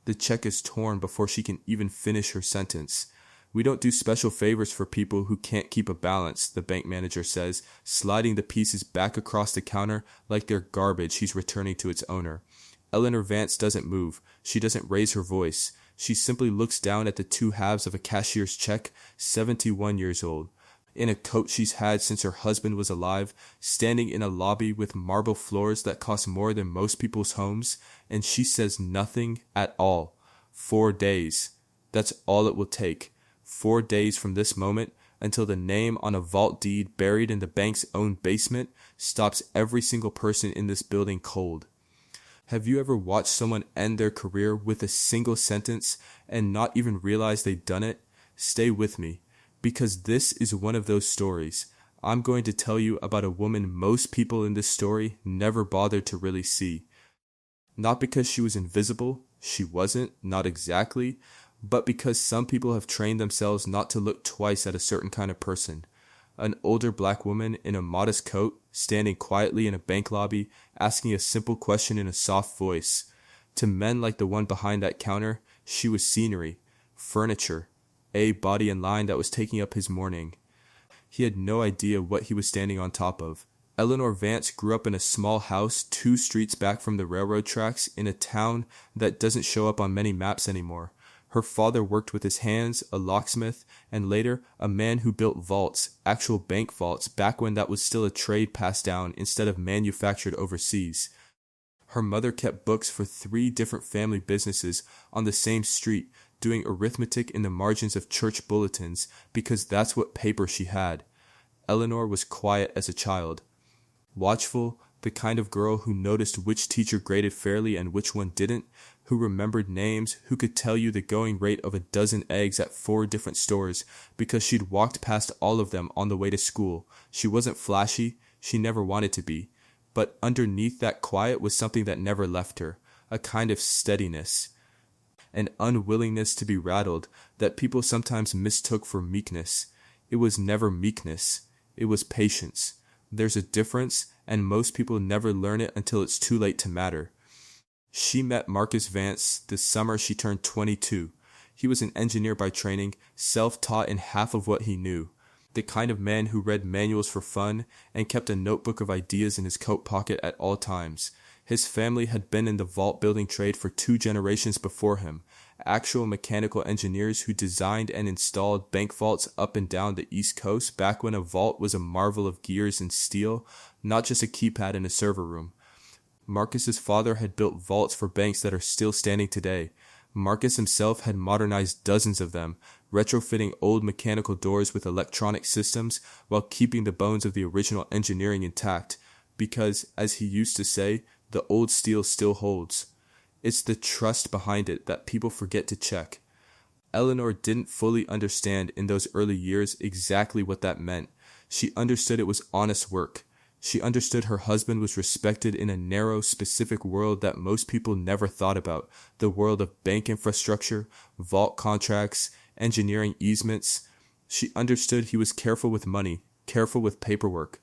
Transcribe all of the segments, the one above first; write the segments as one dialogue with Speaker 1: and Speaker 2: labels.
Speaker 1: The check is torn before she can even finish her sentence. We don't do special favors for people who can't keep a balance, the bank manager says, sliding the pieces back across the counter like they're garbage he's returning to its owner. Eleanor Vance doesn't move. She doesn't raise her voice. She simply looks down at the two halves of a cashier's check, 71 years old, in a coat she's had since her husband was alive, standing in a lobby with marble floors that cost more than most people's homes, and she says nothing at all. 4 days. That's all it will take. 4 days from this moment until the name on a vault deed buried in the bank's own basement stops every single person in this building cold. Have you ever watched someone end their career with a single sentence and not even realize they'd done it? Stay with me, because this is one of those stories. I'm going to tell you about a woman most people in this story never bothered to really see. Not because she was invisible, she wasn't, not exactly, but because some people have trained themselves not to look twice at a certain kind of person. An older black woman in a modest coat, standing quietly in a bank lobby, asking a simple question in a soft voice. To men like the one behind that counter, she was scenery, furniture, a body in line that was taking up his morning. He had no idea what he was standing on top of. Eleanor Vance grew up in a small house 2 streets back from the railroad tracks in a town that doesn't show up on many maps anymore. Her father worked with his hands, a locksmith, and later a man who built vaults, actual bank vaults, back when that was still a trade passed down instead of manufactured overseas. Her mother kept books for 3 different family businesses on the same street, doing arithmetic in the margins of church bulletins because that's what paper she had. Eleanor was quiet as a child. Watchful, the kind of girl who noticed which teacher graded fairly and which one didn't, who remembered names, who could tell you the going rate of a dozen eggs at 4 different stores because she'd walked past all of them on the way to school. She wasn't flashy, she never wanted to be, but underneath that quiet was something that never left her, a kind of steadiness, an unwillingness to be rattled that people sometimes mistook for meekness. It was never meekness, it was patience. There's a difference, and most people never learn it until it's too late to matter. She met Marcus Vance the summer she turned 22. He was an engineer by training, self-taught in half of what he knew. The kind of man who read manuals for fun and kept a notebook of ideas in his coat pocket at all times. His family had been in the vault building trade for 2 generations before him, actual mechanical engineers who designed and installed bank vaults up and down the East Coast back when a vault was a marvel of gears and steel, not just a keypad in a server room. Marcus's father had built vaults for banks that are still standing today. Marcus himself had modernized dozens of them, retrofitting old mechanical doors with electronic systems while keeping the bones of the original engineering intact, because, as he used to say, the old steel still holds. It's the trust behind it that people forget to check. Eleanor didn't fully understand in those early years exactly what that meant. She understood it was honest work. She understood her husband was respected in a narrow, specific world that most people never thought about, the world of bank infrastructure, vault contracts, engineering easements. She understood he was careful with money, careful with paperwork,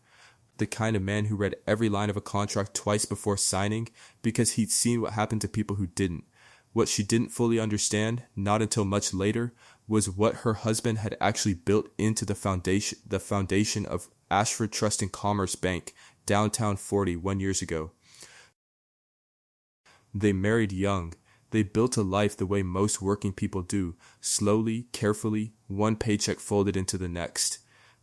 Speaker 1: the kind of man who read every line of a contract twice before signing because he'd seen what happened to people who didn't. What she didn't fully understand, not until much later, was what her husband had actually built into the foundation of Ashford Trust and Commerce Bank, downtown 41 years ago. They married young. They built a life the way most working people do, slowly, carefully, one paycheck folded into the next.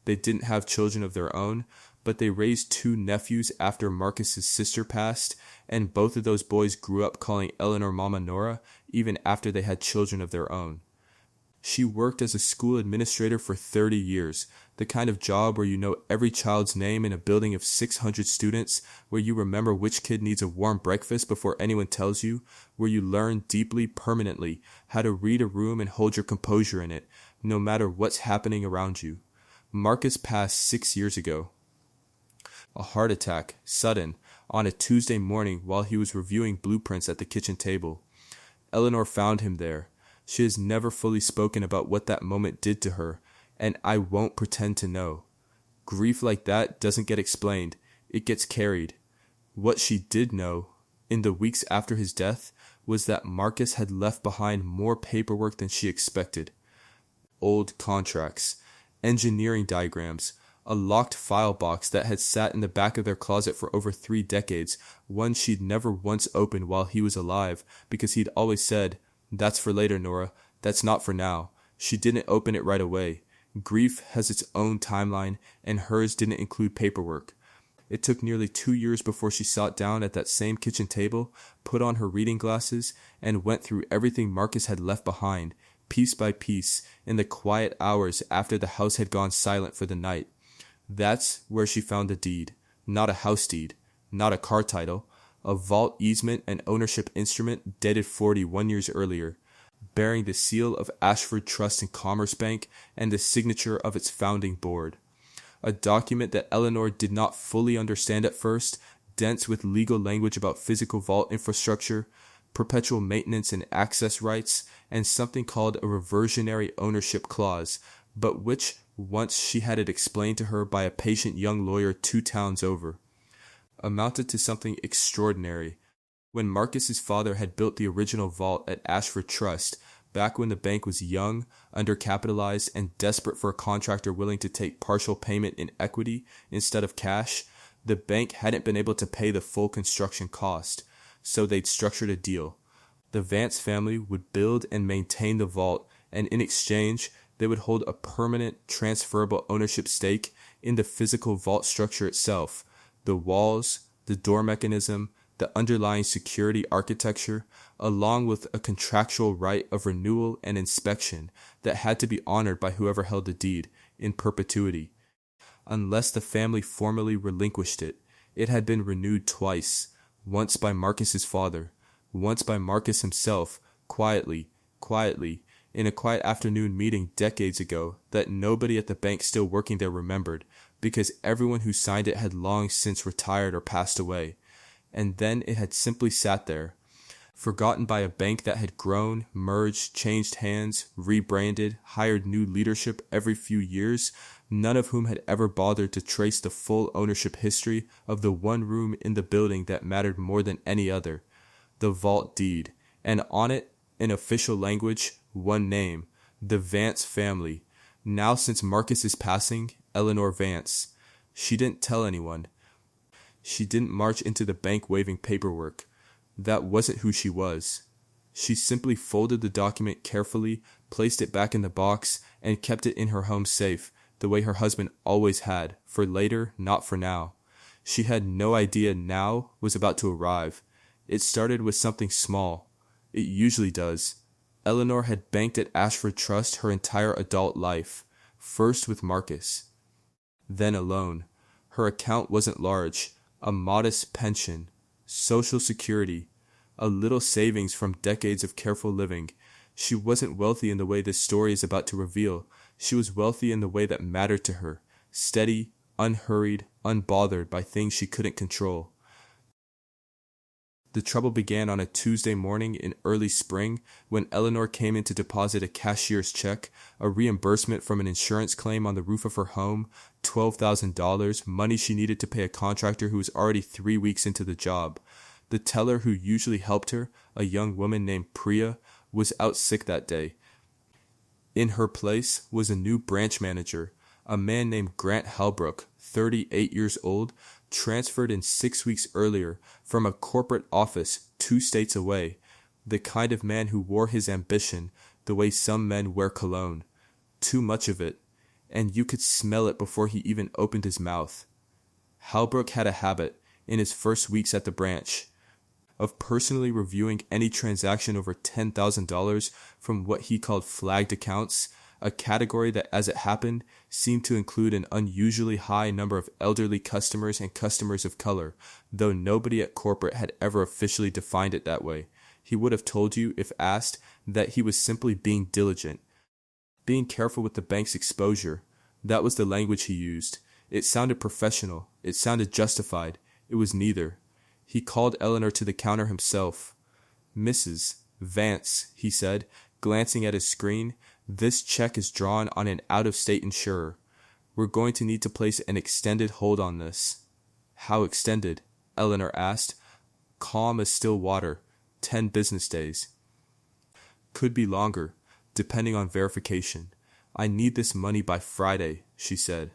Speaker 1: They didn't have children of their own, but they raised 2 nephews after Marcus's sister passed, and both of those boys grew up calling Eleanor Mama Nora even after they had children of their own. She worked as a school administrator for 30 years, the kind of job where you know every child's name in a building of 600 students, where you remember which kid needs a warm breakfast before anyone tells you, where you learn deeply, permanently, how to read a room and hold your composure in it, no matter what's happening around you. Marcus passed 6 years ago. A heart attack, sudden, on a Tuesday morning while he was reviewing blueprints at the kitchen table. Eleanor found him there. She has never fully spoken about what that moment did to her, and I won't pretend to know. Grief like that doesn't get explained, it gets carried. What she did know, in the weeks after his death, was that Marcus had left behind more paperwork than she expected. Old contracts, engineering diagrams, a locked file box that had sat in the back of their closet for over 3 decades, one she'd never once opened while he was alive, because he'd always said, "That's for later, Nora. That's not for now." She didn't open it right away. Grief has its own timeline, and hers didn't include paperwork. It took nearly 2 years before she sat down at that same kitchen table, put on her reading glasses, and went through everything Marcus had left behind, piece by piece, in the quiet hours after the house had gone silent for the night. That's where she found a deed. Not a house deed, not a car title, a vault easement and ownership instrument dated 41 years earlier, bearing the seal of Ashford Trust and Commerce Bank and the signature of its founding board. A document that Eleanor did not fully understand at first, dense with legal language about physical vault infrastructure, perpetual maintenance and access rights, and something called a reversionary ownership clause, but which, once she had it explained to her by a patient young lawyer 2 towns over, amounted to something extraordinary. When Marcus's father had built the original vault at Ashford Trust, back when the bank was young, undercapitalized, and desperate for a contractor willing to take partial payment in equity instead of cash, the bank hadn't been able to pay the full construction cost, so they'd structured a deal. The Vance family would build and maintain the vault, and in exchange, they would hold a permanent, transferable ownership stake in the physical vault structure itself, the walls, the door mechanism, the underlying security architecture, along with a contractual right of renewal and inspection that had to be honored by whoever held the deed, in perpetuity. Unless the family formally relinquished it, it had been renewed twice, once by Marcus's father, once by Marcus himself, quietly, in a quiet afternoon meeting decades ago that nobody at the bank still working there remembered, because everyone who signed it had long since retired or passed away. And then it had simply sat there, forgotten by a bank that had grown, merged, changed hands, rebranded, hired new leadership every few years, none of whom had ever bothered to trace the full ownership history of the one room in the building that mattered more than any other, the vault deed, and on it, in official language, one name, the Vance family. Now since Marcus's passing, Eleanor Vance. She didn't tell anyone. She didn't march into the bank waving paperwork. That wasn't who she was. She simply folded the document carefully, placed it back in the box, and kept it in her home safe, the way her husband always had, for later, not for now. She had no idea now was about to arrive. It started with something small. It usually does. Eleanor had banked at Ashford Trust her entire adult life, first with Marcus, then alone. Her account wasn't large, a modest pension, Social Security, a little savings from decades of careful living. She wasn't wealthy in the way this story is about to reveal. She was wealthy in the way that mattered to her, steady, unhurried, unbothered by things she couldn't control. The trouble began on a Tuesday morning in early spring when Eleanor came in to deposit a cashier's check, a reimbursement from an insurance claim on the roof of her home, $12,000, money she needed to pay a contractor who was already 3 weeks into the job. The teller who usually helped her, a young woman named Priya, was out sick that day. In her place was a new branch manager, a man named Grant Halbrook, 38 years old, transferred in 6 weeks earlier from a corporate office 2 states away, the kind of man who wore his ambition the way some men wear cologne. Too much of it, and you could smell it before he even opened his mouth. Halbrook had a habit, in his first weeks at the branch, of personally reviewing any transaction over $10,000 from what he called flagged accounts, a category that, as it happened, seemed to include an unusually high number of elderly customers and customers of color, though nobody at corporate had ever officially defined it that way. He would have told you, if asked, that he was simply being diligent, being careful with the bank's exposure. That was the language he used. It sounded professional. It sounded justified. It was neither. He called Eleanor to the counter himself. "Mrs. Vance," he said, glancing at his screen, "this check is drawn on an out-of-state insurer. We're going to need to place an extended hold on this." "How extended?" Eleanor asked, calm as still water. 10 business days. Could be longer, depending on verification. I need this money by Friday, she said.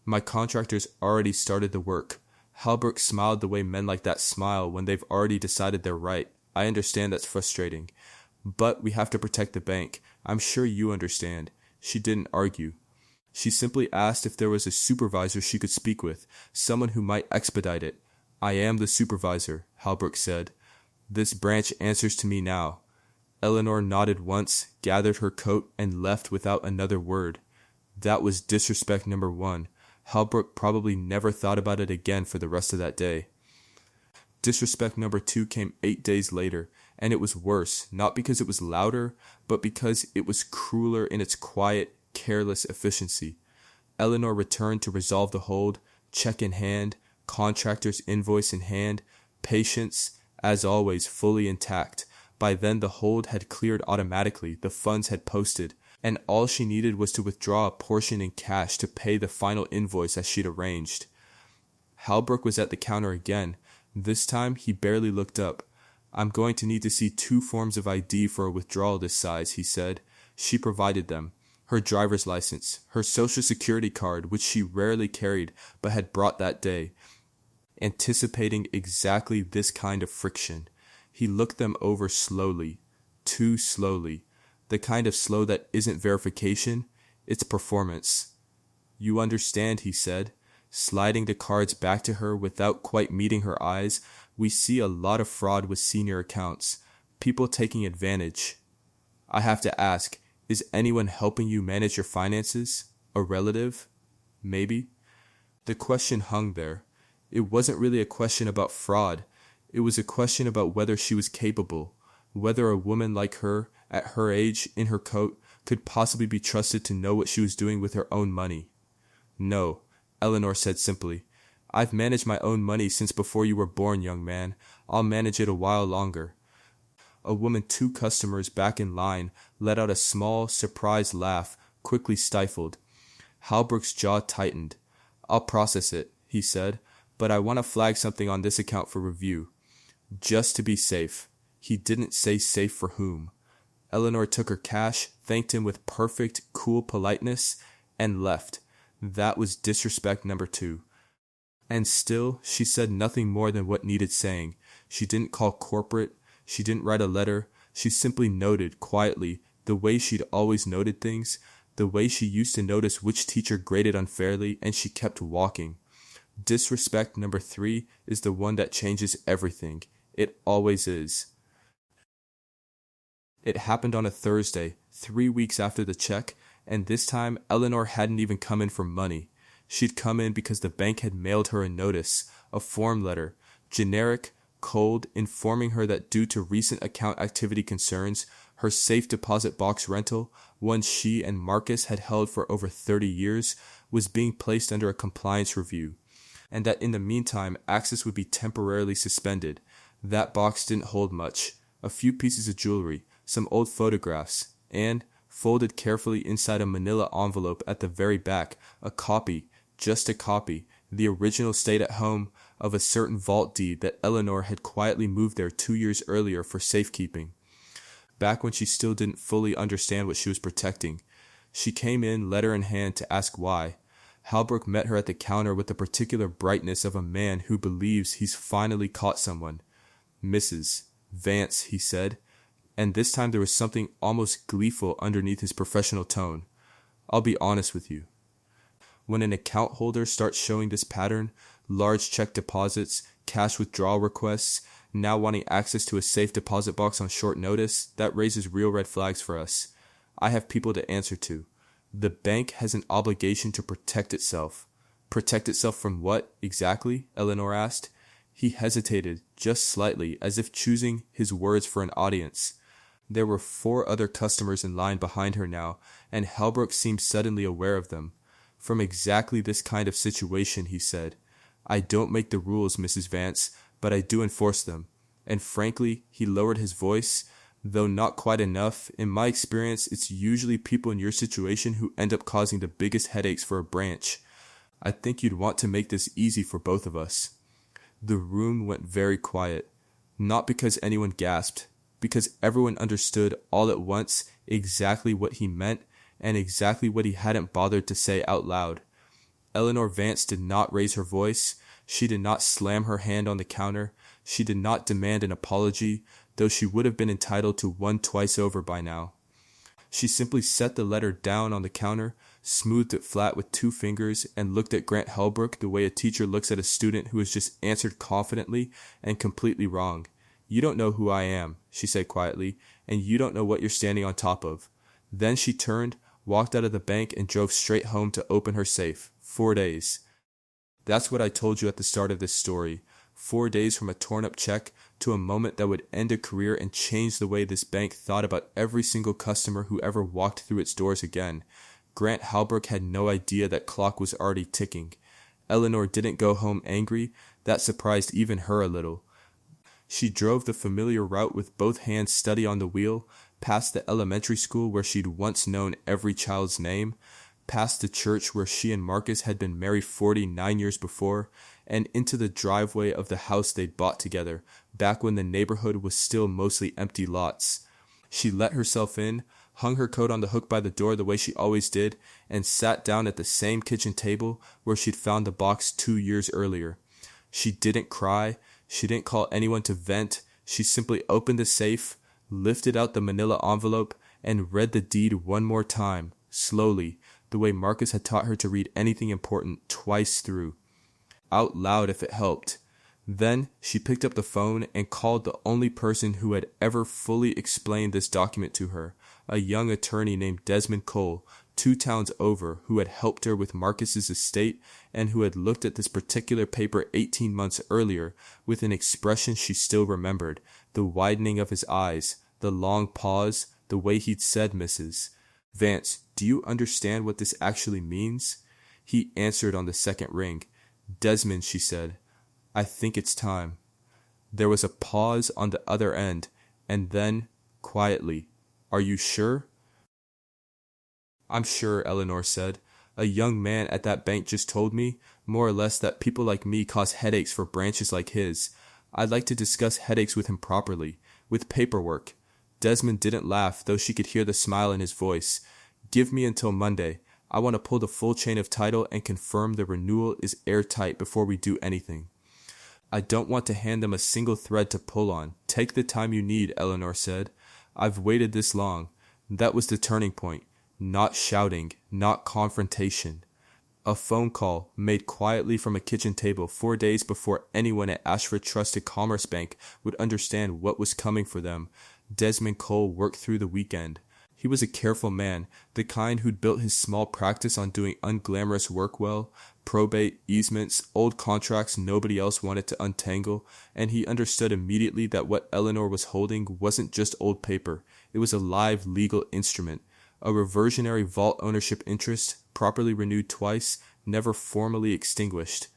Speaker 1: My contractors already started the work. Halbrook smiled the way men like that smile when they've already decided they're right. I understand that's frustrating. But we have to protect the bank. I'm sure you understand. She didn't argue. She simply asked if there was a supervisor she could speak with, someone who might expedite it. I am the supervisor, Halbrook said. This branch answers to me now. Eleanor nodded once, gathered her coat, and left without another word. That was disrespect number 1. Halbrook probably never thought about it again for the rest of that day. Disrespect number 2 came 8 days later, and it was worse, not because it was louder, but because it was crueler in its quiet, careless efficiency. Eleanor returned to resolve the hold, check in hand, contractor's invoice in hand, patience, as always, fully intact. By then the hold had cleared automatically, the funds had posted, and all she needed was to withdraw a portion in cash to pay the final invoice as she'd arranged. Halbrook was at the counter again. This time he barely looked up. I'm going to need to see 2 forms of ID for a withdrawal this size, he said. She provided them. Her driver's license, her social security card, which she rarely carried but had brought that day. Anticipating exactly this kind of friction, he looked them over slowly, too slowly, the kind of slow that isn't verification, it's performance. You understand, he said, sliding the cards back to her without quite meeting her eyes. We see a lot of fraud with senior accounts, people taking advantage. I have to ask, is anyone helping you manage your finances? A relative? Maybe? The question hung there. It wasn't really a question about fraud. It was a question about whether she was capable, whether a woman like her, at her age, in her coat, could possibly be trusted to know what she was doing with her own money. No, Eleanor said simply. I've managed my own money since before you were born, young man. I'll manage it a while longer. A woman 2 customers back in line let out a small, surprised laugh, quickly stifled. Halbrook's jaw tightened. I'll process it, he said, but I want to flag something on this account for review. Just to be safe. He didn't say safe for whom. Eleanor took her cash, thanked him with perfect, cool politeness, and left. That was disrespect number 2. And still, she said nothing more than what needed saying. She didn't call corporate. She didn't write a letter. She simply noted, quietly, the way she'd always noted things, the way she used to notice which teacher graded unfairly, and she kept walking. Disrespect number 3 is the one that changes everything. It always is. It happened on a Thursday, 3 weeks after the check, and this time Eleanor hadn't even come in for money. She'd come in because the bank had mailed her a notice, a form letter, generic, cold, informing her that due to recent account activity concerns, her safe deposit box rental, one she and Marcus had held for over 30 years, was being placed under a compliance review, and that in the meantime access would be temporarily suspended. That box didn't hold much, a few pieces of jewelry, some old photographs, and, folded carefully inside a manila envelope at the very back, a copy, just a copy, the original stayed at home, of a certain vault deed that Eleanor had quietly moved there 2 years earlier for safekeeping. Back when she still didn't fully understand what she was protecting. She came in, letter in hand, to ask why. Halbrook met her at the counter with the particular brightness of a man who believes he's finally caught someone. Mrs. Vance, he said, and this time there was something almost gleeful underneath his professional tone. I'll be honest with you. When an account holder starts showing this pattern, large check deposits, cash withdrawal requests, now wanting access to a safe deposit box on short notice, that raises real red flags for us. I have people to answer to. The bank has an obligation to protect itself. Protect itself from what, exactly? Eleanor asked. He hesitated, just slightly, as if choosing his words for an audience. There were 4 other customers in line behind her now, and Halbrook seemed suddenly aware of them. From exactly this kind of situation, he said. I don't make the rules, Mrs. Vance, but I do enforce them. And frankly, he lowered his voice, though not quite enough. In my experience, it's usually people in your situation who end up causing the biggest headaches for a branch. I think you'd want to make this easy for both of us. The room went very quiet. Not because anyone gasped, because everyone understood all at once exactly what he meant and exactly what he hadn't bothered to say out loud. Eleanor Vance did not raise her voice. She did not slam her hand on the counter. She did not demand an apology, though she would have been entitled to one twice over by now. She simply set the letter down on the counter, smoothed it flat with 2 fingers, and looked at Grant Hellbrook the way a teacher looks at a student who has just answered confidently and completely wrong. "You don't know who I am," she said quietly, "and you don't know what you're standing on top of." Then she turned, walked out of the bank, and drove straight home to open her safe. 4 days. That's what I told you at the start of this story. 4 days from a torn-up check to a moment that would end a career and change the way this bank thought about every single customer who ever walked through its doors again. Grant Hellbrook had no idea that clock was already ticking. Eleanor didn't go home angry. That surprised even her a little. She drove the familiar route with both hands steady on the wheel, past the elementary school where she'd once known every child's name, past the church where she and Marcus had been married 49 years before, and into the driveway of the house they'd bought together, back when the neighborhood was still mostly empty lots. She let herself in, hung her coat on the hook by the door the way she always did, and sat down at the same kitchen table where she'd found the box 2 years earlier. She didn't cry. She didn't call anyone to vent. She simply opened the safe, lifted out the manila envelope, and read the deed one more time, slowly, the way Marcus had taught her to read anything important twice through. Out loud if it helped. Then she picked up the phone and called the only person who had ever fully explained this document to her, a young attorney named Desmond Cole, 2 towns over, who had helped her with Marcus's estate and who had looked at this particular paper 18 months earlier with an expression she still remembered, the widening of his eyes, the long pause, the way he'd said, "Mrs. Vance, do you understand what this actually means?" He answered on the second ring. "Desmond," she said, "I think it's time." There was a pause on the other end, and then, quietly, "Are you sure?" "I'm sure," Eleanor said. "A young man at that bank just told me, more or less, that people like me cause headaches for branches like his. I'd like to discuss headaches with him properly, with paperwork." Desmond didn't laugh, though she could hear the smile in his voice. "Give me until Monday. I want to pull the full chain of title and confirm the renewal is airtight before we do anything." "I don't want to hand them a single thread to pull on. Take the time you need," Eleanor said. "I've waited this long." That was the turning point. Not shouting, not confrontation. A phone call, made quietly from a kitchen table 4 days before anyone at Ashford Trusted Commerce Bank would understand what was coming for them. Desmond Cole worked through the weekend. He was a careful man, the kind who'd built his small practice on doing unglamorous work well, probate, easements, old contracts nobody else wanted to untangle, and he understood immediately that what Eleanor was holding wasn't just old paper. It was a live legal instrument, a reversionary vault ownership interest, properly renewed twice, never formally extinguished.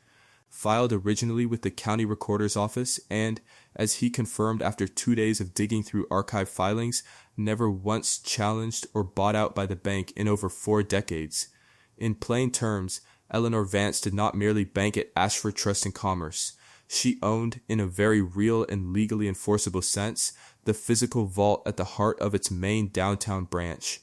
Speaker 1: Filed originally with the county recorder's office and, as he confirmed after 2 days of digging through archive filings, never once challenged or bought out by the bank in over 4 decades. In plain terms, Eleanor Vance did not merely bank at Ashford Trust and Commerce. She owned, in a very real and legally enforceable sense, the physical vault at the heart of its main downtown branch.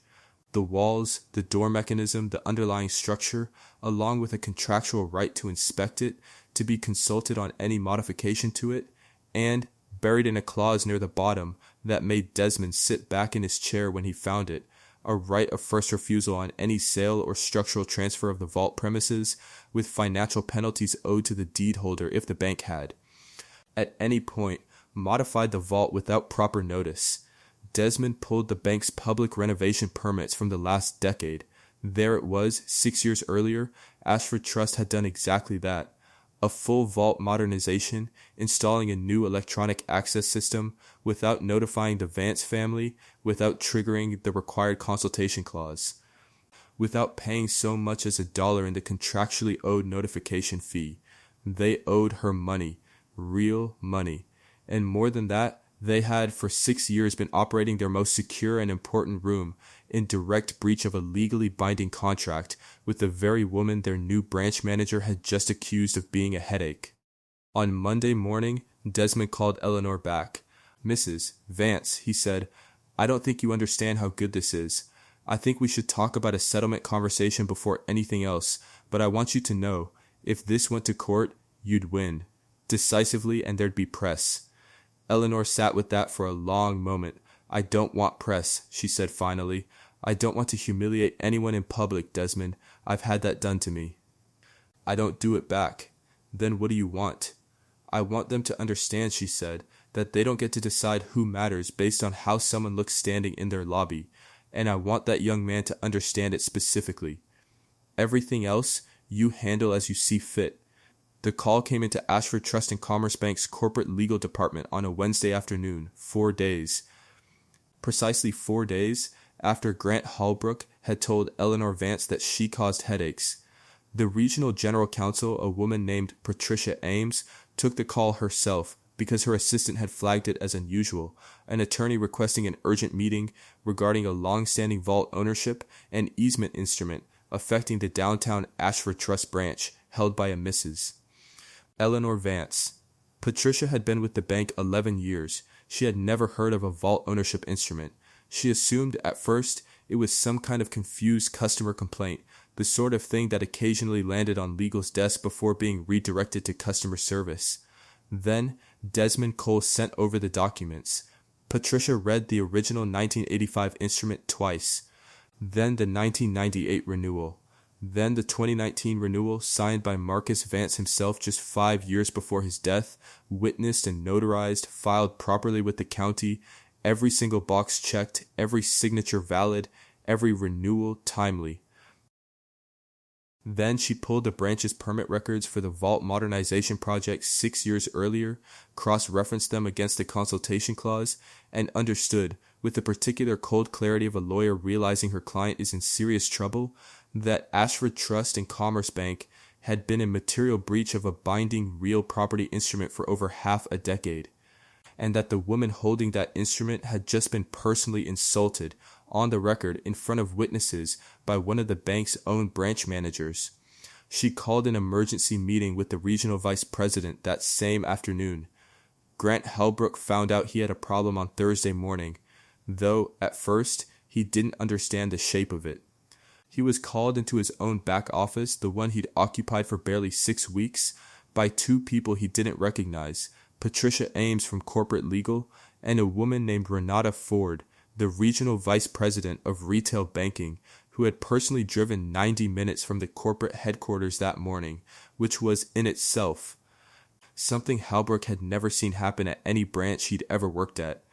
Speaker 1: The walls, the door mechanism, the underlying structure, along with a contractual right to inspect it, to be consulted on any modification to it, and, buried in a clause near the bottom that made Desmond sit back in his chair when he found it, a right of first refusal on any sale or structural transfer of the vault premises, with financial penalties owed to the deed holder if the bank had, at any point, modified the vault without proper notice. Desmond pulled the bank's public renovation permits from the last decade. There it was, 6 years earlier, Ashford Trust had done exactly that. A full vault modernization, installing a new electronic access system, without notifying the Vance family, without triggering the required consultation clause, without paying so much as $1 in the contractually owed notification fee. They owed her money, real money. And more than that, they had for 6 years been operating their most secure and important room in direct breach of a legally binding contract with the very woman their new branch manager had just accused of being a headache. On Monday morning, Desmond called Eleanor back. "Mrs. Vance," he said, "I don't think you understand how good this is. I think we should talk about a settlement conversation before anything else, but I want you to know, if this went to court, you'd win. Decisively, and there'd be press." Eleanor sat with that for a long moment. "I don't want press," she said finally. "I don't want to humiliate anyone in public, Desmond. I've had that done to me." "I don't do it back." "Then what do you want?" "I want them to understand," she said, "that they don't get to decide who matters based on how someone looks standing in their lobby. And I want that young man to understand it specifically. Everything else, you handle as you see fit." The call came into Ashford Trust and Commerce Bank's corporate legal department on a Wednesday afternoon, 4 days. Precisely 4 days after Grant Halbrook had told Eleanor Vance that she caused headaches. The regional general counsel, a woman named Patricia Ames, took the call herself because her assistant had flagged it as unusual, an attorney requesting an urgent meeting regarding a long-standing vault ownership and easement instrument affecting the downtown Ashford Trust branch held by a Mrs. Eleanor Vance. Patricia had been with the bank 11 years. She had never heard of a vault ownership instrument. She assumed at first it was some kind of confused customer complaint, the sort of thing that occasionally landed on legal's desk before being redirected to customer service. Then Desmond Cole sent over the documents. Patricia read the original 1985 instrument twice, then the 1998 renewal, then the 2019 renewal signed by Marcus Vance himself just 5 years before his death, witnessed and notarized, filed properly with the county, every single box checked, every signature valid, every renewal timely. Then she pulled the branch's permit records for the vault modernization project 6 years earlier, cross-referenced them against the consultation clause, and understood, with the particular cold clarity of a lawyer realizing her client is in serious trouble, that Ashford Trust and Commerce Bank had been in material breach of a binding real property instrument for over half a decade, and that the woman holding that instrument had just been personally insulted, on the record in front of witnesses, by one of the bank's own branch managers. She called an emergency meeting with the regional vice president that same afternoon. Grant Halbrook found out he had a problem on Thursday morning, though, at first, he didn't understand the shape of it. He was called into his own back office, the one he'd occupied for barely 6 weeks, by 2 people he didn't recognize, Patricia Ames from corporate legal, and a woman named Renata Ford, the regional vice president of retail banking, who had personally driven 90 minutes from the corporate headquarters that morning, which was in itself something Halbrook had never seen happen at any branch he'd ever worked at.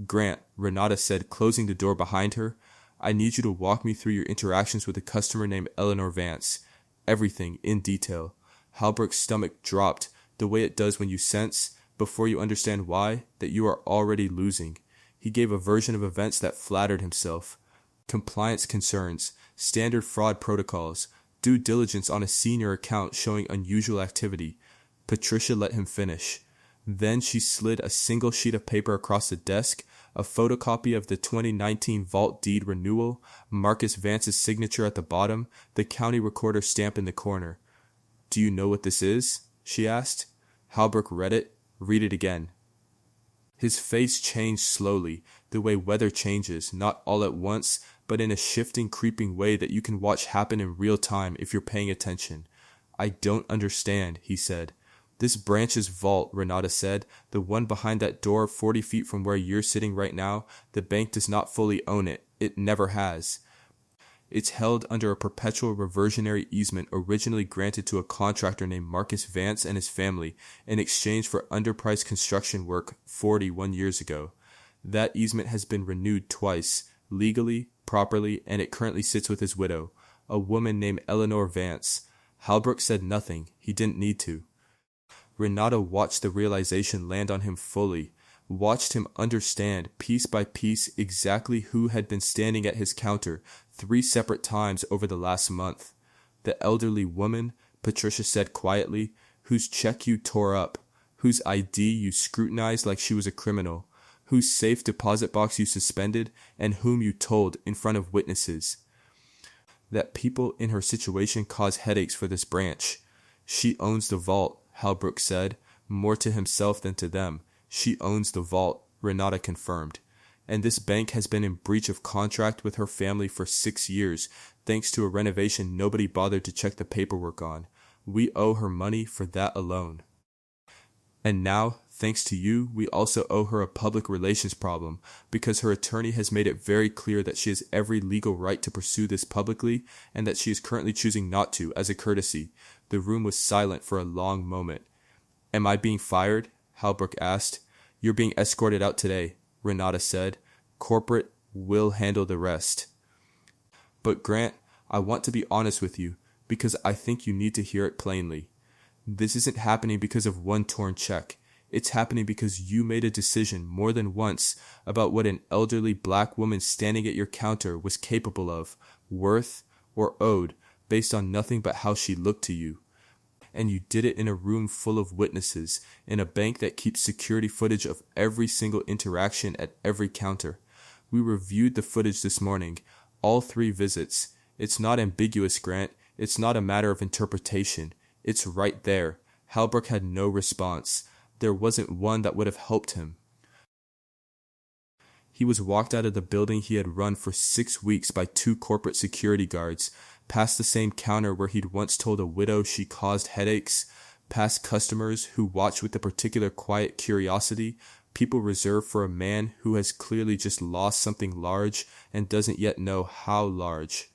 Speaker 1: "Grant," Renata said, closing the door behind her, "I need you to walk me through your interactions with a customer named Eleanor Vance. Everything, in detail." Halbrook's stomach dropped, the way it does when you sense, before you understand why, that you are already losing. He gave a version of events that flattered himself. Compliance concerns, standard fraud protocols, due diligence on a senior account showing unusual activity. Patricia let him finish. Then she slid a single sheet of paper across the desk, a photocopy of the 2019 vault deed renewal, Marcus Vance's signature at the bottom, the county recorder stamp in the corner. "Do you know what this is?" she asked. Halbrook read it. "Read it again." His face changed slowly, the way weather changes, not all at once, but in a shifting, creeping way that you can watch happen in real time if you're paying attention. "I don't understand," he said. "This branch's vault," Renata said, "the one behind that door 40 feet from where you're sitting right now, the bank does not fully own it. It never has. It's held under a perpetual reversionary easement originally granted to a contractor named Marcus Vance and his family in exchange for underpriced construction work 41 years ago. That easement has been renewed twice, legally, properly, and it currently sits with his widow, a woman named Eleanor Vance." Halbrook said nothing. He didn't need to. Renata watched the realization land on him fully, watched him understand piece by piece exactly who had been standing at his counter 3 separate times over the last month. "The elderly woman," Patricia said quietly, "whose check you tore up, whose ID you scrutinized like she was a criminal, whose safe deposit box you suspended, and whom you told in front of witnesses that people in her situation cause headaches for this branch. She owns the vault," Halbrook said, More to himself than to them. She owns the vault, Renata confirmed. And this bank has been in breach of contract with her family for 6 years, thanks to a renovation nobody bothered to check the paperwork on. We owe her money for that alone. And now, thanks to you, we also owe her a public relations problem, because her attorney has made it very clear that she has every legal right to pursue this publicly, and that she is currently choosing not to, as a courtesy. The room was silent for a long moment. Am I being fired? Halbrook asked. You're being escorted out today, Renata said. Corporate will handle the rest. But Grant, I want to be honest with you, because I think you need to hear it plainly. This isn't happening because of one torn check. It's happening because you made a decision more than once about what an elderly black woman standing at your counter was capable of, worth, or owed, based on nothing but how she looked to you. And you did it in a room full of witnesses, in a bank that keeps security footage of every single interaction at every counter. We reviewed the footage this morning, all 3 visits. It's not ambiguous, Grant. It's not a matter of interpretation. It's right there. Halbrook had no response. There wasn't one that would have helped him. He was walked out of the building he had run for 6 weeks by 2 corporate security guards, past the same counter where he'd once told a widow she caused headaches, past customers who watched with a particular quiet curiosity, people reserved for a man who has clearly just lost something large and doesn't yet know how large.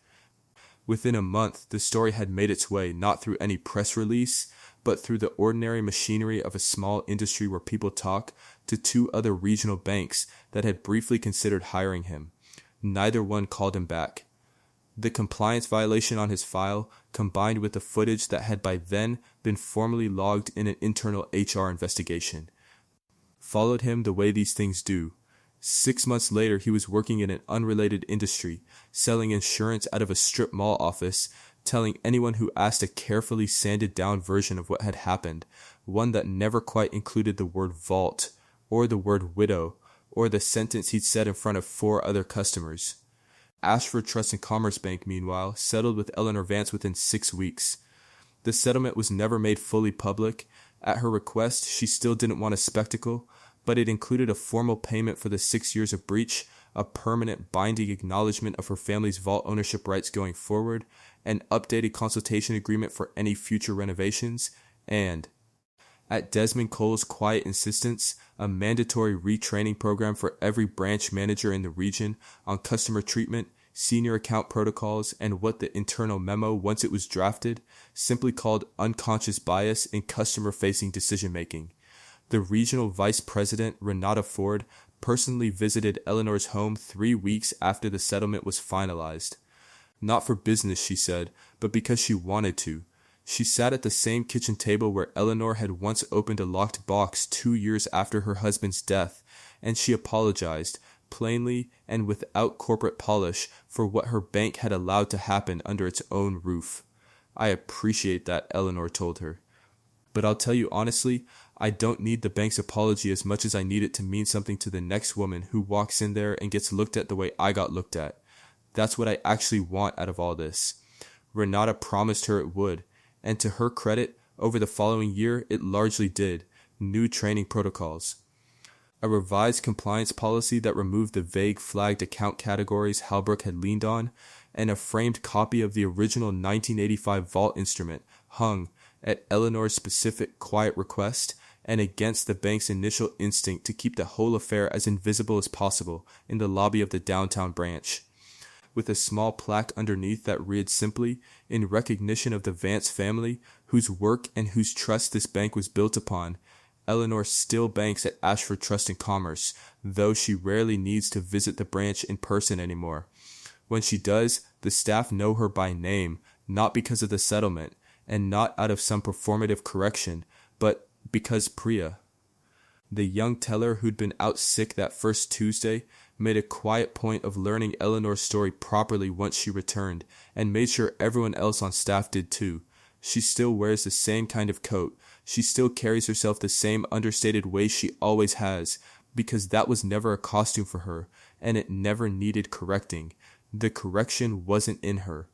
Speaker 1: Within a month, the story had made its way not through any press release, but through the ordinary machinery of a small industry where people talk, to 2 other regional banks that had briefly considered hiring him. Neither one called him back. The compliance violation on his file, combined with the footage that had by then been formally logged in an internal HR investigation, followed him the way these things do. 6 months later, he was working in an unrelated industry, selling insurance out of a strip mall office, telling anyone who asked a carefully sanded down version of what had happened, one that never quite included the word vault, or the word widow, or the sentence he'd said in front of 4 other customers. Ashford Trust and Commerce Bank, meanwhile, settled with Eleanor Vance within 6 weeks. The settlement was never made fully public. At her request, she still didn't want a spectacle, but it included a formal payment for the 6 years of breach, a permanent binding acknowledgement of her family's vault ownership rights going forward, an updated consultation agreement for any future renovations, and, at Desmond Cole's quiet insistence, a mandatory retraining program for every branch manager in the region on customer treatment, senior account protocols, and what the internal memo, once it was drafted, simply called unconscious bias in customer-facing decision-making. The regional vice president, Renata Ford, personally visited Eleanor's home 3 weeks after the settlement was finalized. Not for business, she said, but because she wanted to. She sat at the same kitchen table where Eleanor had once opened a locked box 2 years after her husband's death, and she apologized, plainly and without corporate polish, for what her bank had allowed to happen under its own roof. I appreciate that, Eleanor told her. But I'll tell you honestly, I don't need the bank's apology as much as I need it to mean something to the next woman who walks in there and gets looked at the way I got looked at. That's what I actually want out of all this. Renata promised her it would, and to her credit, over the following year, it largely did. New training protocols. A revised compliance policy that removed the vague flagged account categories Halbrook had leaned on, and a framed copy of the original 1985 vault instrument hung, at Eleanor's specific quiet request, and against the bank's initial instinct to keep the whole affair as invisible as possible, in the lobby of the downtown branch. With a small plaque underneath that read simply, in recognition of the Vance family, whose work and whose trust this bank was built upon, Eleanor still banks at Ashford Trust and Commerce, though she rarely needs to visit the branch in person anymore. When she does, the staff know her by name, not because of the settlement, and not out of some performative correction, but because Priya. The young teller who'd been out sick that first Tuesday made a quiet point of learning Eleanor's story properly once she returned, and made sure everyone else on staff did too. She still wears the same kind of coat. She still carries herself the same understated way she always has, because that was never a costume for her, and it never needed correcting. The correction wasn't in her.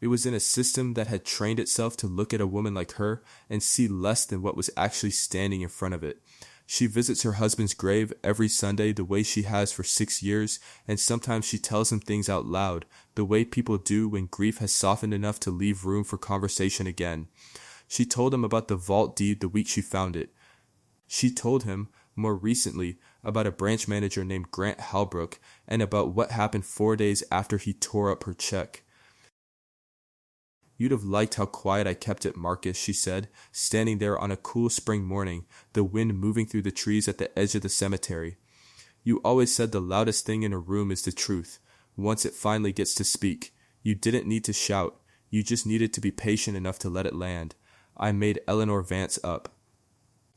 Speaker 1: It was in a system that had trained itself to look at a woman like her and see less than what was actually standing in front of it. She visits her husband's grave every Sunday the way she has for 6 years, and sometimes she tells him things out loud, the way people do when grief has softened enough to leave room for conversation again. She told him about the vault deed the week she found it. She told him, more recently, about a branch manager named Grant Halbrook and about what happened 4 days after he tore up her check. "You'd have liked how quiet I kept it, Marcus," she said, standing there on a cool spring morning, the wind moving through the trees at the edge of the cemetery. "You always said the loudest thing in a room is the truth, once it finally gets to speak. You didn't need to shout. You just needed to be patient enough to let it land. I made Eleanor Vance up.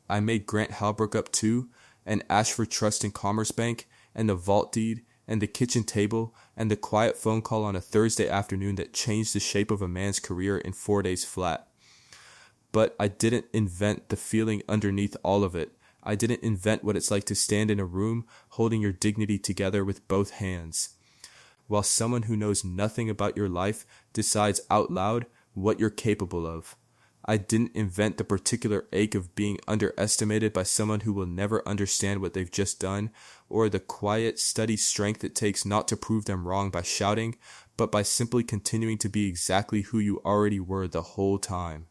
Speaker 1: I made Grant Halbrook up too, and Ashford Trust and Commerce Bank, and the vault deed, and the kitchen table, and the quiet phone call on a Thursday afternoon that changed the shape of a man's career in 4 days flat. But I didn't invent the feeling underneath all of it. I didn't invent what it's like to stand in a room holding your dignity together with both hands, while someone who knows nothing about your life decides out loud what you're capable of. I didn't invent the particular ache of being underestimated by someone who will never understand what they've just done, or the quiet, steady strength it takes not to prove them wrong by shouting, but by simply continuing to be exactly who you already were the whole time.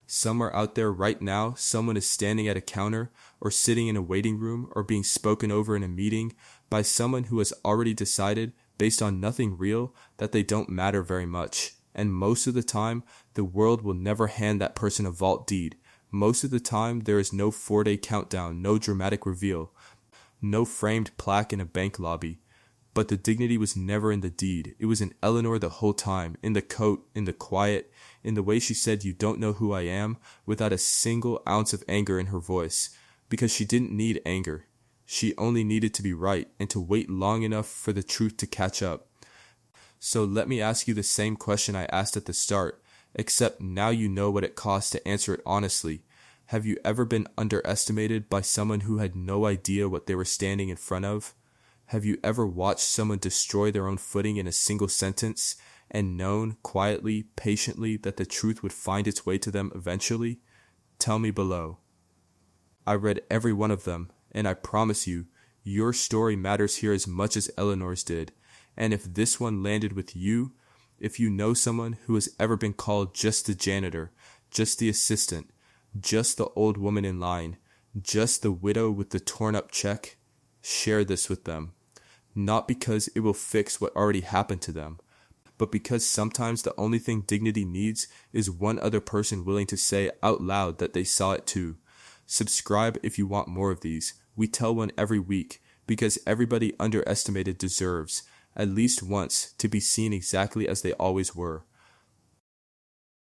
Speaker 1: Somewhere out there right now, someone is standing at a counter, or sitting in a waiting room, or being spoken over in a meeting by someone who has already decided, based on nothing real, that they don't matter very much. And most of the time, the world will never hand that person a vault deed. Most of the time, there is no 4-day countdown, no dramatic reveal, no framed plaque in a bank lobby. But the dignity was never in the deed. It was in Eleanor the whole time, in the coat, in the quiet, in the way she said, "You don't know who I am," without a single ounce of anger in her voice, because she didn't need anger. She only needed to be right and to wait long enough for the truth to catch up. So let me ask you the same question I asked at the start, except now you know what it costs to answer it honestly. Have you ever been underestimated by someone who had no idea what they were standing in front of? Have you ever watched someone destroy their own footing in a single sentence and known, quietly, patiently, that the truth would find its way to them eventually? Tell me below. I read every one of them, and I promise you, your story matters here as much as Eleanor's did. And if this one landed with you, if you know someone who has ever been called just the janitor, just the assistant, just the old woman in line, just the widow with the torn up check, share this with them. Not because it will fix what already happened to them, but because sometimes the only thing dignity needs is one other person willing to say out loud that they saw it too. Subscribe if you want more of these. We tell one every week, because everybody underestimated deserves, at least once, to be seen exactly as they always were.